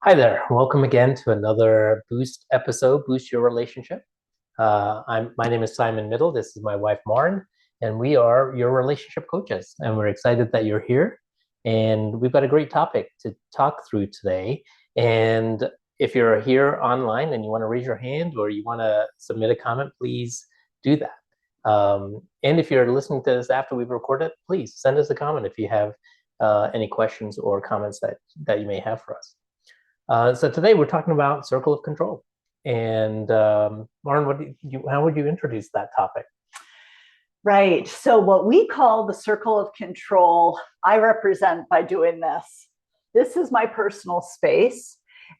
Hi there. Welcome again to another Boost episode, Boost Your Relationship. My name is Simon Middle. This is my wife, Maren, and we are your relationship coaches. And we're excited that you're here. And we've got a great topic to talk through today. And if you're here online and you want to raise your hand or you want to submit a comment, please do that. And if you're listening to this after we've recorded, please send us a comment if you have any questions or comments that you may have for us. So today we're talking about circle of control. And Maren, how would you introduce that topic? Right. So what we call the circle of control, I represent by doing this. This is my personal space.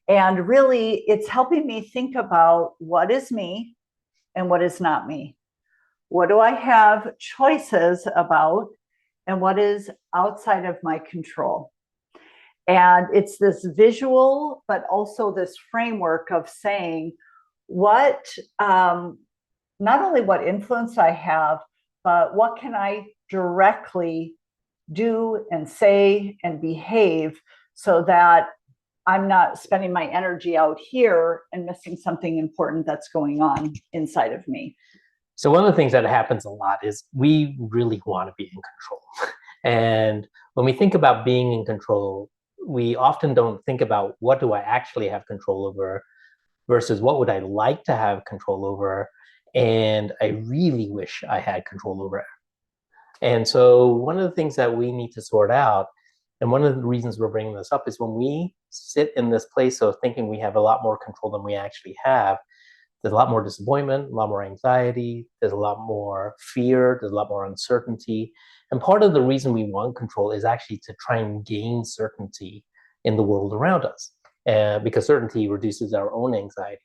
And really, it's helping me think about what is me and what is not me. What do I have choices about and what is outside of my control? And it's this visual, but also this framework of saying what, not only what influence I have, but what can I directly do and say and behave so that I'm not spending my energy out here and missing something important that's going on inside of me. So one of the things that happens a lot is we really want to be in control. And when we think about being in control, we often don't think about what do I actually have control over versus what would I like to have control over, and I really wish I had control over it. And so one of the things that we need to sort out, and one of the reasons we're bringing this up, is when we sit in this place of thinking we have a lot more control than we actually have, there's a lot more disappointment, a lot more anxiety, there's a lot more fear, there's a lot more uncertainty. And part of the reason we want control is actually to try and gain certainty in the world around us, because certainty reduces our own anxiety.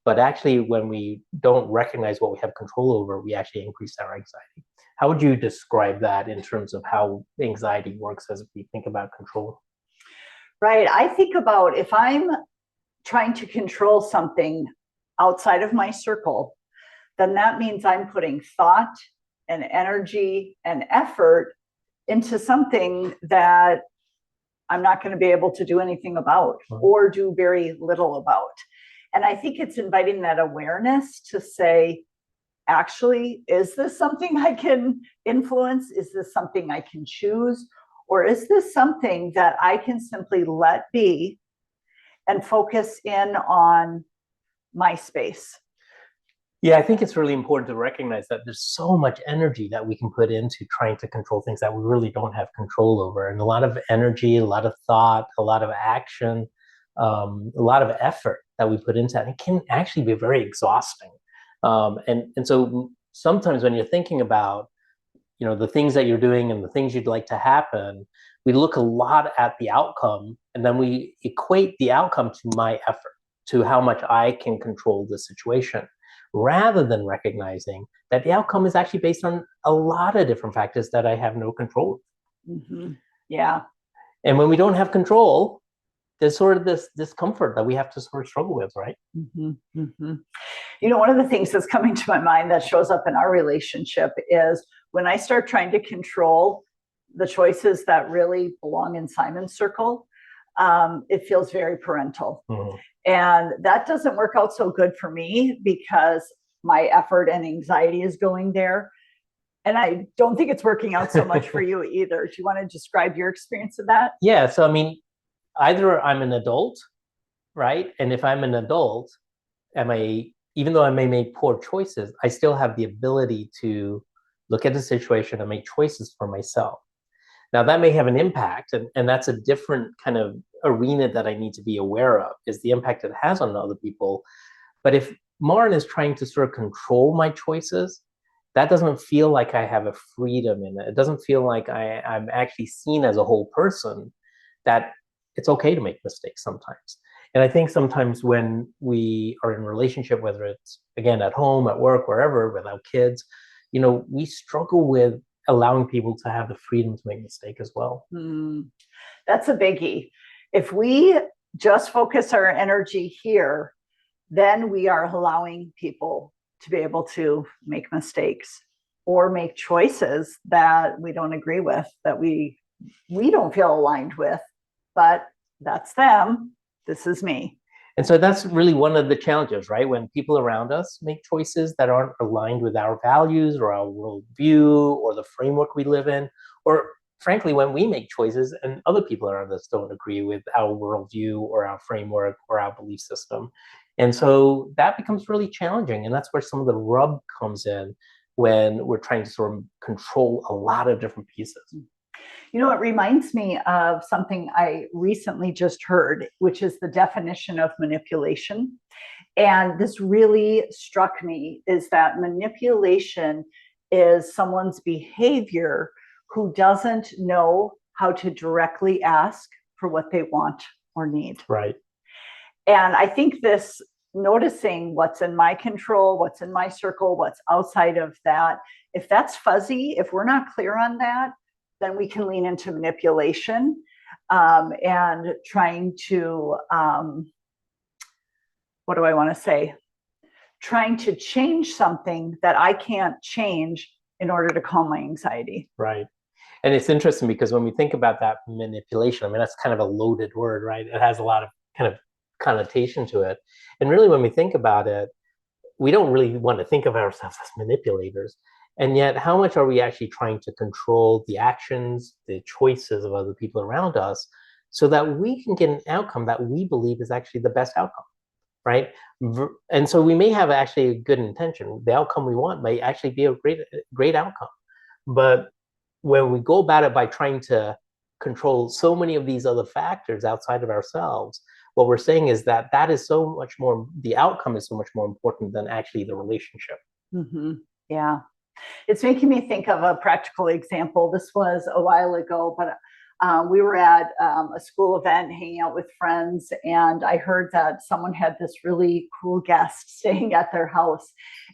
But actually, when we don't recognize what we have control over, we actually increase our anxiety. How would you describe that in terms of how anxiety works as we think about control? Right. I think about if I'm trying to control something outside of my circle, then that means I'm putting thought and energy and effort into something that I'm not going to be able to do anything about or do very little about. And I think it's inviting that awareness to say, actually, is this something I can influence? Is this something I can choose? Or is this something that I can simply let be and focus in on my space? Yeah, I think it's really important to recognize that there's so much energy that we can put into trying to control things that we really don't have control over. And a lot of energy, a lot of thought, a lot of action, a lot of effort that we put into it. It can actually be very exhausting. And so sometimes when you're thinking about, the things that you're doing and the things you'd like to happen, we look a lot at the outcome and then we equate the outcome to my effort, to how much I can control the situation, rather than recognizing that the outcome is actually based on a lot of different factors that I have no control over. Mm-hmm. Yeah. And when we don't have control, there's sort of this discomfort that we have to sort of struggle with, right? Mm-hmm. Mm-hmm. One of the things that's coming to my mind that shows up in our relationship is when I start trying to control the choices that really belong in Simon's circle, it feels very parental. Mm-hmm. And that doesn't work out so good for me because my effort and anxiety is going there. And I don't think it's working out so much for you either. Do you want to describe your experience of that? Yeah. So, I mean, either I'm an adult, right? And if I'm an adult, even though I may make poor choices, I still have the ability to look at the situation and make choices for myself. Now, that may have an impact, and that's a different kind of arena that I need to be aware of, is the impact it has on other people. But if Maren is trying to sort of control my choices, that doesn't feel like I have a freedom in it. It doesn't feel like I'm actually seen as a whole person, that it's okay to make mistakes sometimes. And I think sometimes when we are in a relationship, whether it's, again, at home, at work, wherever, with our kids, we struggle with allowing people to have the freedom to make mistakes as well. That's a biggie. If we just focus our energy here, then we are allowing people to be able to make mistakes or make choices that we don't agree with, that we don't feel aligned with, but that's them. This is me. And so that's really one of the challenges, right? When people around us make choices that aren't aligned with our values or our worldview or the framework we live in, or frankly, when we make choices and other people around us don't agree with our worldview or our framework or our belief system. And so that becomes really challenging. And that's where some of the rub comes in when we're trying to sort of control a lot of different pieces. You know, it reminds me of something I recently just heard, which is the definition of manipulation. And this really struck me, is that manipulation is someone's behavior who doesn't know how to directly ask for what they want or need. Right. And I think this noticing what's in my control, what's in my circle, what's outside of that, if that's fuzzy, if we're not clear on that, then we can lean into manipulation and trying to, what do I want to say? Trying to change something that I can't change in order to calm my anxiety. Right. And it's interesting because when we think about that manipulation, I mean, that's kind of a loaded word, right? It has a lot of kind of connotation to it. And really, when we think about it, we don't really want to think of ourselves as manipulators. And yet, how much are we actually trying to control the actions, the choices of other people around us so that we can get an outcome that we believe is actually the best outcome, right? And so we may have actually a good intention. The outcome we want may actually be a great outcome. But when we go about it by trying to control so many of these other factors outside of ourselves, what we're saying is that that is so much more, the outcome is so much more important than actually the relationship. Mm-hmm. Yeah. It's making me think of a practical example. This was a while ago, but we were at a school event hanging out with friends, and I heard that someone had this really cool guest staying at their house.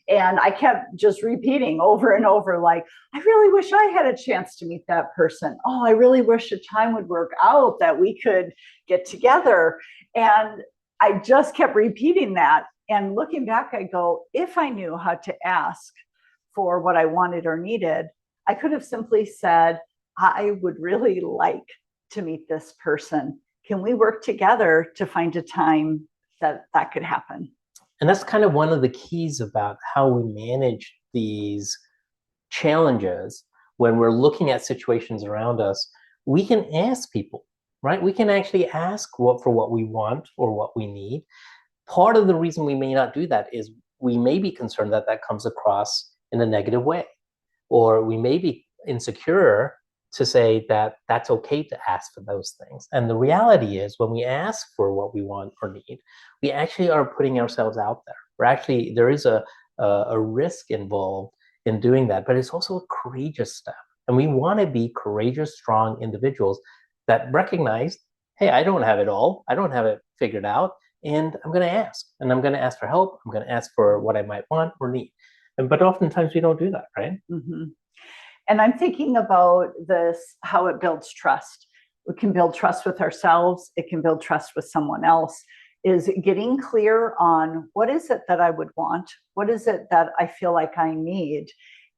And I kept just repeating over and over, like, I really wish I had a chance to meet that person. Oh, I really wish a time would work out that we could get together. And I just kept repeating that. And looking back, I go, if I knew how to ask for what I wanted or needed, I could have simply said, I would really like to meet this person. Can we work together to find a time that that could happen? And that's kind of one of the keys about how we manage these challenges when we're looking at situations around us. We can ask people, right? We can actually ask for what we want or what we need. Part of the reason we may not do that is we may be concerned that that comes across in a negative way, or we may be insecure to say that that's okay to ask for those things. And the reality is, when we ask for what we want or need, we actually are putting ourselves out there. We're actually, there is a risk involved in doing that, but it's also a courageous step. And we want to be courageous, strong individuals that recognize, hey, I don't have it all. I don't have it figured out. And I'm going to ask. And I'm going to ask for help. I'm going to ask for what I might want or need. But oftentimes we don't do that, right? Mm-hmm. And I'm thinking about this, how it builds trust. We can build trust with ourselves. It can build trust with someone else. Is getting clear on what is it that I would want? What is it that I feel like I need?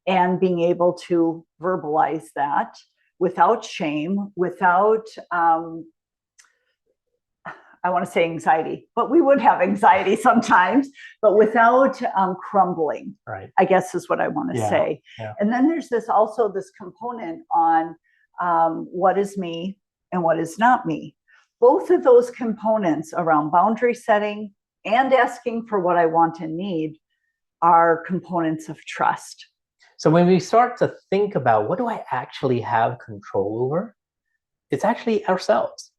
And being able to verbalize that without shame, without, I want to say anxiety, but we would have anxiety sometimes, but without crumbling, right? I guess is what I want to say. Yeah. And then there's this also this component on what is me and what is not me. Both of those components around boundary setting and asking for what I want and need are components of trust. So when we start to think about what do I actually have control over, it's actually ourselves,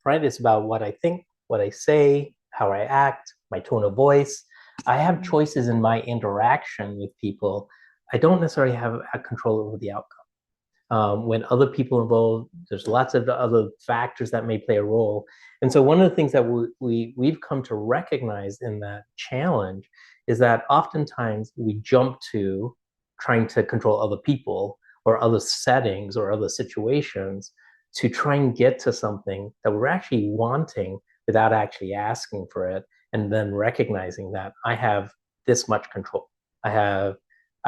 right? It's about what I think, what I say, how I act, my tone of voice. I have choices in my interaction with people. I don't necessarily have control over the outcome. When other people involved, there's lots of other factors that may play a role. And so one of the things that we've come to recognize in that challenge is that oftentimes we jump to trying to control other people or other settings or other situations to try and get to something that we're actually wanting without actually asking for it, and then recognizing that I have this much control. I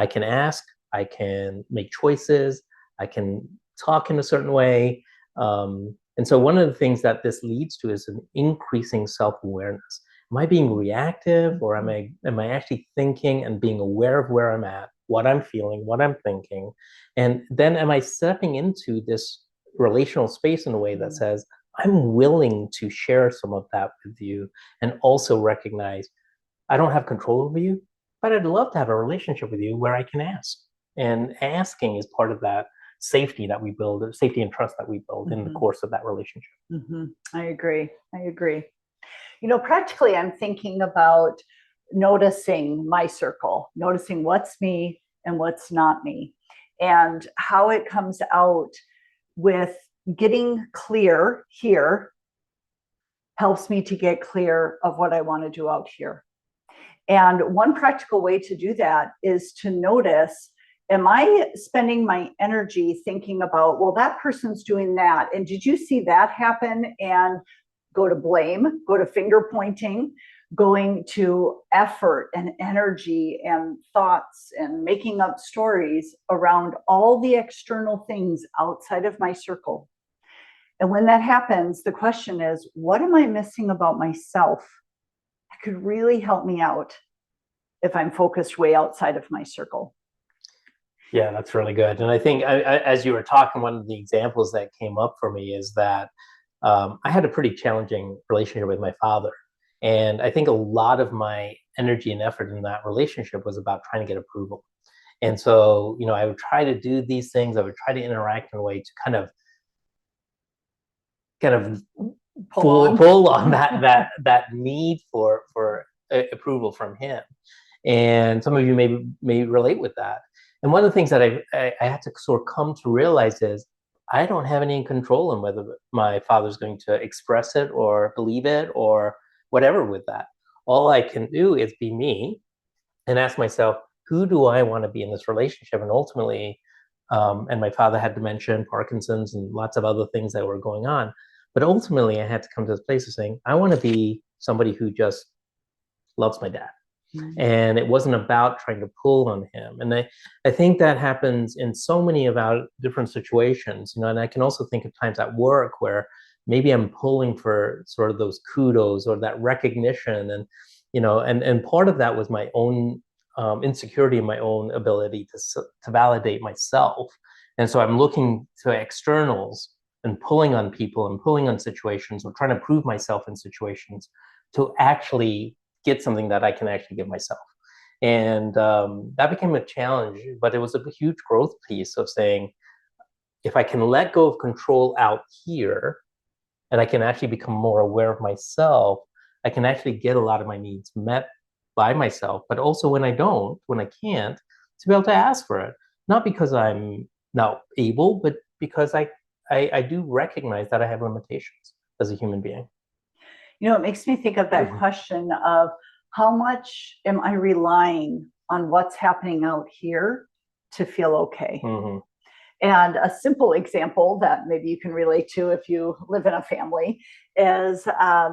can ask, I can make choices, I can talk in a certain way. And so one of the things that this leads to is an increasing self-awareness. Am I being reactive, or am I actually thinking and being aware of where I'm at, what I'm feeling, what I'm thinking? And then am I stepping into this relational space in a way that says, I'm willing to share some of that with you, and also recognize I don't have control over you, but I'd love to have a relationship with you where I can ask. And asking is part of that safety that we build, safety and trust that we build in the course of that relationship. I agree. Practically, I'm thinking about noticing my circle, noticing what's me and what's not me, and how it comes out with getting clear here helps me to get clear of what I want to do out here. And one practical way to do that is to notice, am I spending my energy thinking about, well, that person's doing that, and did you see that happen? And go to blame, go to finger pointing, going to effort and energy and thoughts and making up stories around all the external things outside of my circle. And when that happens, the question is, what am I missing about myself that could really help me out if I'm focused way outside of my circle? Yeah, that's really good. And I think as you were talking, one of the examples that came up for me is that I had a pretty challenging relationship with my father. And I think a lot of my energy and effort in that relationship was about trying to get approval. And so, I would try to do these things. I would try to interact in a way to kind of pull on that need for approval from him. And some of you may relate with that. And one of the things that I had to sort of come to realize is I don't have any control on whether my father's going to express it or believe it or whatever with that. All I can do is be me and ask myself, who do I want to be in this relationship? And ultimately, and my father had dementia and Parkinson's and lots of other things that were going on. But ultimately, I had to come to this place of saying, I want to be somebody who just loves my dad. And it wasn't about trying to pull on him. And I think that happens in so many of our different situations, and I can also think of times at work where maybe I'm pulling for sort of those kudos or that recognition. And, and part of that was my own insecurity in my own ability to validate myself. And so I'm looking to externals and pulling on people and pulling on situations or trying to prove myself in situations to actually get something that I can actually give myself. And that became a challenge, but it was a huge growth piece of saying, if I can let go of control out here and I can actually become more aware of myself, I can actually get a lot of my needs met by myself. But also when I can't, to be able to ask for it, not because I'm not able, but because I do recognize that I have limitations as a human being. It makes me think of that question of how much am I relying on what's happening out here to feel okay? And a simple example that maybe you can relate to if you live in a family is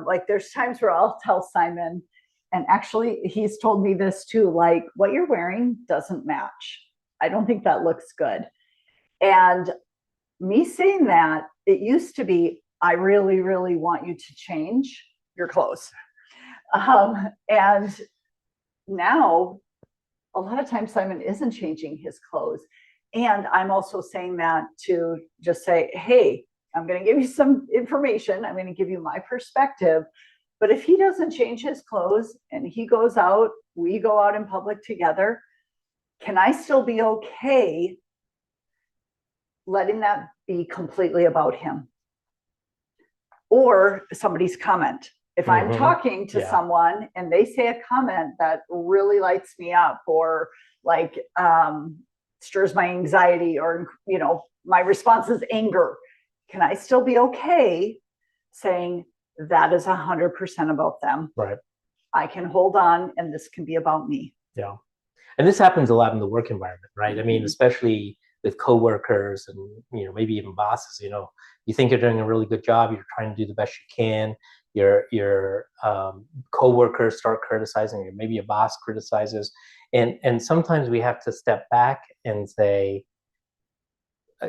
like there's times where I'll tell Simon, and actually he's told me this too, like, what you're wearing doesn't match. I don't think that looks good. And me saying that, it used to be, I really, really want you to change your clothes. And now a lot of times Simon isn't changing his clothes. And I'm also saying that to just say, hey, I'm going to give you some information. I'm going to give you my perspective. But if he doesn't change his clothes and he goes out, we go out in public together, can I still be okay letting that be completely about him? Or somebody's comment. If I'm talking to someone and they say a comment that really lights me up or like stirs my anxiety, or my response is anger, can I still be okay saying that is 100% about them? Right. I can hold on, and this can be about me. Yeah. And this happens a lot in the work environment, right? I mean, especially with coworkers and maybe even bosses. You think you're doing a really good job, you're trying to do the best you can, your coworkers start criticizing you, maybe a boss criticizes, and sometimes we have to step back and say,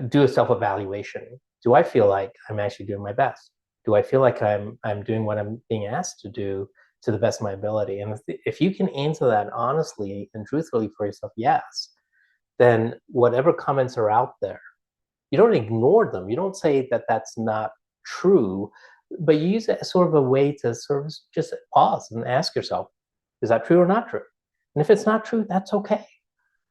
do a self-evaluation. Do I feel like I'm actually doing my best? Do I feel like I'm doing what I'm being asked to do to the best of my ability? And if you can answer that honestly and truthfully for yourself, yes, then whatever comments are out there, you don't ignore them. You don't say that that's not true, but you use it as sort of a way to sort of just pause and ask yourself, is that true or not true? And if it's not true, that's okay.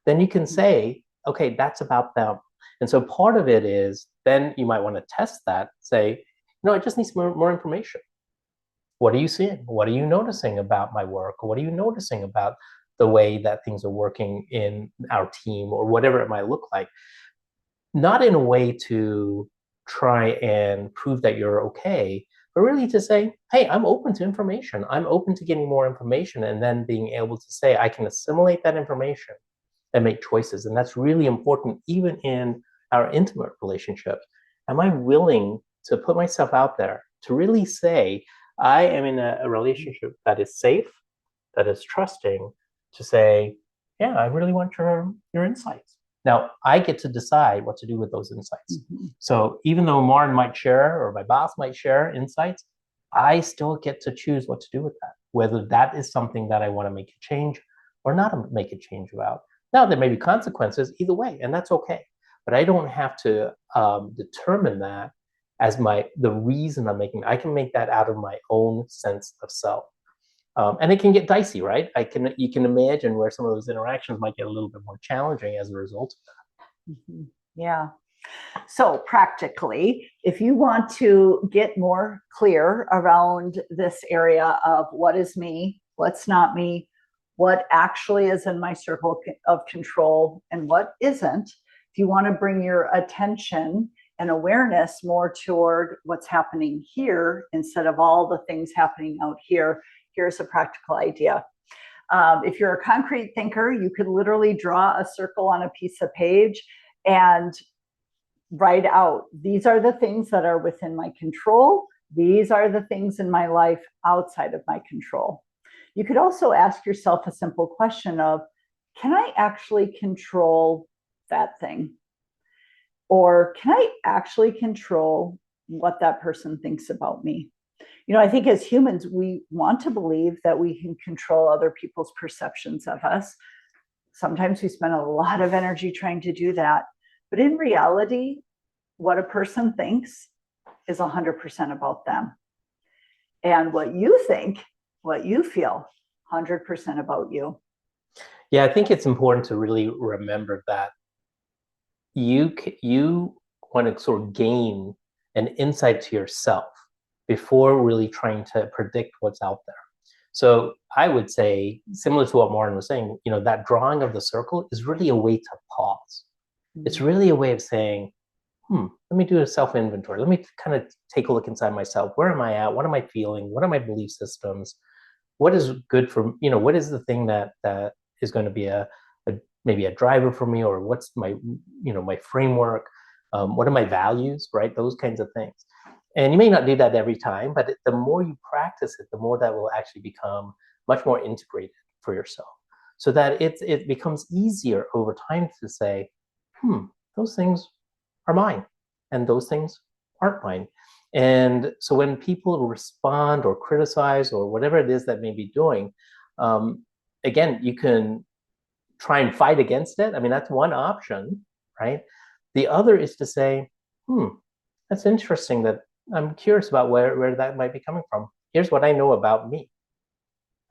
Then you can say, okay, that's about them. And so part of it is then you might want to test that, say, no, I just need some more information. What are you seeing? What are you noticing about my work? What are you noticing about the way that things are working in our team or whatever it might look like? Not in a way to try and prove that you're okay, but really to say, hey, I'm open to information. I'm open to getting more information and then being able to say, I can assimilate that information and make choices. And that's really important, even in our intimate relationships. Am I willing to put myself out there to really say, I am in a relationship that is safe, that is trusting, to say, yeah, I really want your insights. Now, I get to decide what to do with those insights. Mm-hmm. So even though Maren might share or my boss might share insights, I still get to choose what to do with that, whether that is something that I want to make a change or not make a change about. Now, there may be consequences either way, and that's okay. But I don't have to determine that as the reason I'm making. I can make that out of my own sense of self. And it can get dicey, right? You can imagine where some of those interactions might get a little bit more challenging as a result of that. Mm-hmm. Yeah. So practically, if you want to get more clear around this area of what is me, what's not me, what actually is in my circle of control and what isn't, if you want to bring your attention and awareness more toward what's happening here instead of all the things happening out here, here's a practical idea. If you're a concrete thinker, you could literally draw a circle on a piece of page and write out, these are the things that are within my control. These are the things in my life outside of my control. You could also ask yourself a simple question of, can I actually control that thing? Or can I actually control what that person thinks about me? You know, I think as humans, we want to believe that we can control other people's perceptions of us. Sometimes we spend a lot of energy trying to do that. But in reality, what a person thinks is 100% about them. And what you think, what you feel, 100% about you. Yeah, I think it's important to really remember that you want to sort of gain an insight to yourself before really trying to predict what's out there. So I would say, similar to what Maren was saying, you know, that drawing of the circle is really a way to pause. Mm-hmm. It's really a way of saying, let me do a self-inventory. Let me kind of take a look inside myself. Where am I at? What am I feeling? What are my belief systems? What is good for, you know, what is the thing that is going to be maybe a driver for me, or what's my, you know, my framework? What are my values, right? Those kinds of things. And you may not do that every time, but the more you practice it, the more that will actually become much more integrated for yourself, so that it becomes easier over time to say, those things are mine, and those things aren't mine. And so when people respond or criticize or whatever it is that may be doing, again, you can try and fight against it. I mean, that's one option, right? The other is to say, that's interesting, that I'm curious about where that might be coming from. Here's what I know about me.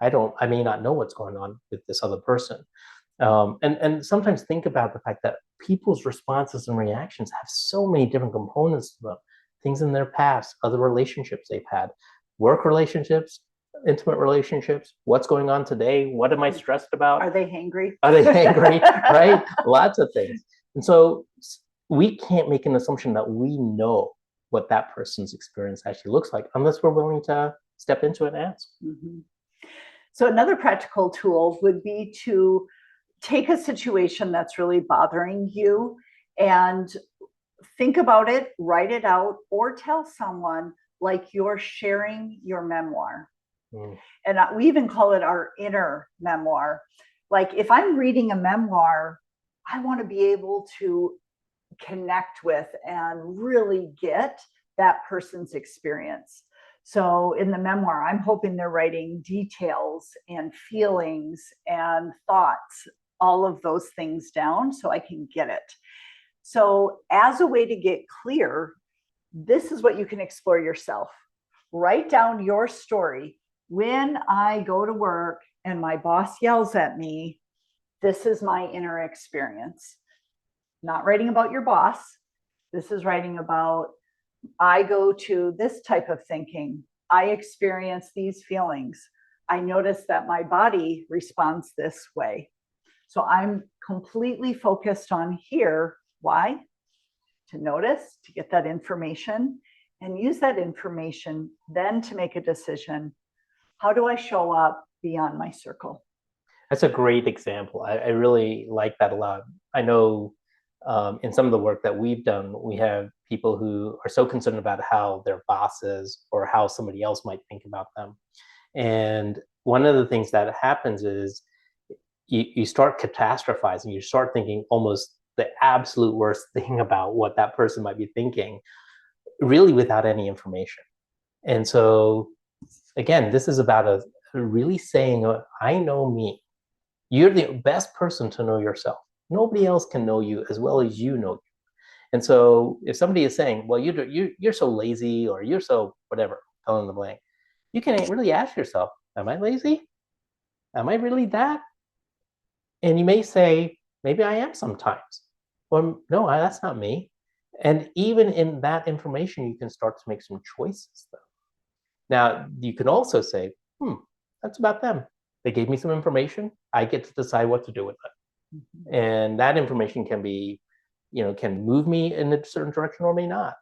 I may not know what's going on with this other person. And sometimes think about the fact that people's responses and reactions have so many different components to them. Things in their past, other relationships they've had, work relationships, intimate relationships, what's going on today, what am I stressed about? Are they hangry? Are they hangry, right? Lots of things. And so we can't make an assumption that we know what that person's experience actually looks like unless we're willing to step into it and ask. Mm-hmm. So another practical tool would be to take a situation that's really bothering you and think about it, write it out, or tell someone like you're sharing your memoir. Mm. And we even call it our inner memoir. Like if I'm reading a memoir, I want to be able to connect with and really get that person's experience. So in the memoir, I'm hoping they're writing details and feelings and thoughts, all of those things down so I can get it. So as a way to get clear, this is what you can explore yourself. Write down your story. When I go to work and my boss yells at me, this is my inner experience. Not writing about your boss. This is writing about, I go to this type of thinking. I experience these feelings. I notice that my body responds this way. So I'm completely focused on here. Why? To notice, to get that information, and use that information then to make a decision. How do I show up beyond my circle? That's a great example. I really like that a lot. I know in some of the work that we've done, we have people who are so concerned about how their bosses or how somebody else might think about them. And one of the things that happens is you start catastrophizing, you start thinking almost the absolute worst thing about what that person might be thinking, really without any information. And so, again, this is about really saying, I know me. You're the best person to know yourself. Nobody else can know you as well as you know you. And so if somebody is saying, well, you're so lazy or you're so whatever, fill in the blank, you can really ask yourself, am I lazy? Am I really that? And you may say, maybe I am sometimes. Or no, that's not me. And even in that information, you can start to make some choices, though. Now, you can also say, that's about them. They gave me some information. I get to decide what to do with it. Mm-hmm. And that information can be, can move me in a certain direction or may not.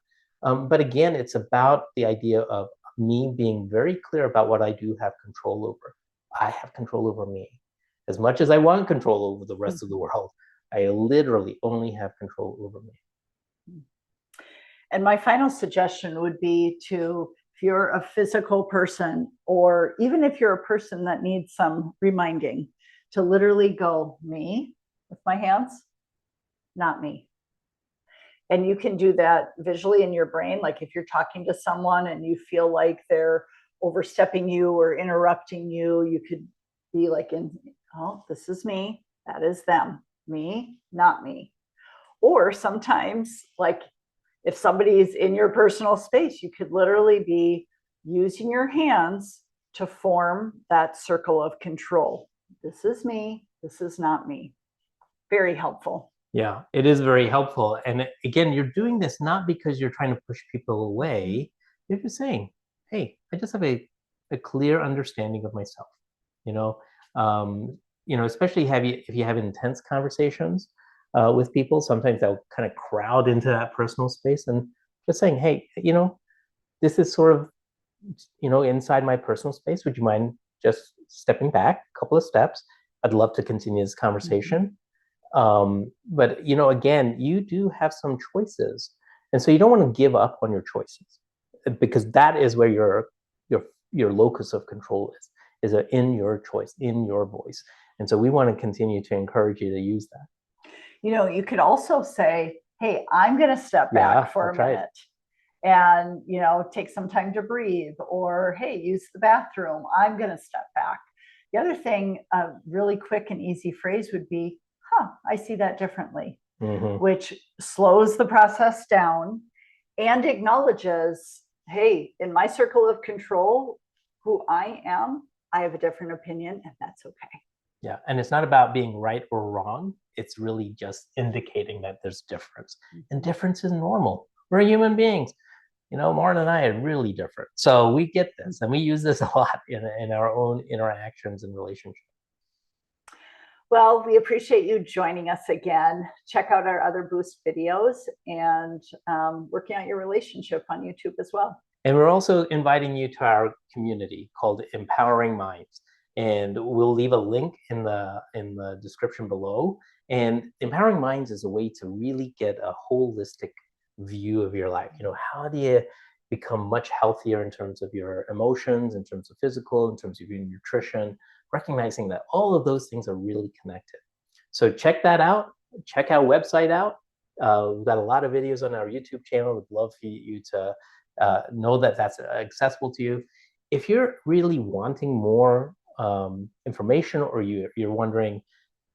But again, it's about the idea of me being very clear about what I do have control over. I have control over me. As much as I want control over the rest of the world, I literally only have control over me. And my final suggestion would be to, if you're a physical person, or even if you're a person that needs some reminding, to literally go, me with my hands, not me. And you can do that visually in your brain. Like if you're talking to someone and you feel like they're overstepping you or interrupting you, you could be like, oh, this is me, that is them, me, not me. Or sometimes, like if somebody is in your personal space, you could literally be using your hands to form that circle of control. This is me, this is not me. Very helpful. Yeah, it is very helpful. And again, you're doing this not because you're trying to push people away. You're just saying, hey, I just have a clear understanding of myself. Especially if you have intense conversations with people, sometimes they'll kind of crowd into that personal space, and just saying, hey, this is sort of, inside my personal space. Would you mind just stepping back a couple of steps? I'd love to continue this conversation. But again, you do have some choices, and so you don't want to give up on your choices, because that is where your locus of control is in your choice, in your voice. And so we want to continue to encourage you to use that. You could also say, hey, I'm going to step back for a minute and, take some time to breathe, or, hey, use the bathroom. I'm going to step back. The other thing, a really quick and easy phrase would be, I see that differently, which slows the process down and acknowledges, hey, in my circle of control, who I am, I have a different opinion, and that's okay. Yeah, and it's not about being right or wrong. It's really just indicating that there's difference, and difference is normal. We're human beings. Martin and I are really different, so we get this, and we use this a lot in our own interactions and relationships. Well, we appreciate you joining us again. Check out our other Boost videos and working out your relationship on YouTube as well. And we're also inviting you to our community called Empowering Minds. And we'll leave a link in the description below. And Empowering Minds is a way to really get a holistic view of your life. How do you become much healthier in terms of your emotions, in terms of physical, in terms of your nutrition, recognizing that all of those things are really connected. So check that out. Check our website out. We've got a lot of videos on our YouTube channel. We'd love for you to know that that's accessible to you. If you're really wanting more information, or you're wondering,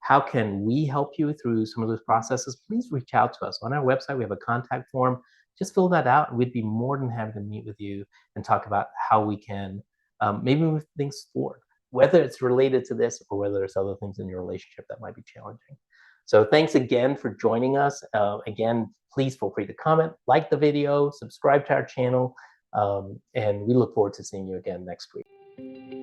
how can we help you through some of those processes, please reach out to us. On our website, we have a contact form. Just fill that out, and we'd be more than happy to meet with you and talk about how we can maybe move things forward, whether it's related to this or whether there's other things in your relationship that might be challenging. So thanks again for joining us. Again, please feel free to comment, like the video, subscribe to our channel, and we look forward to seeing you again next week.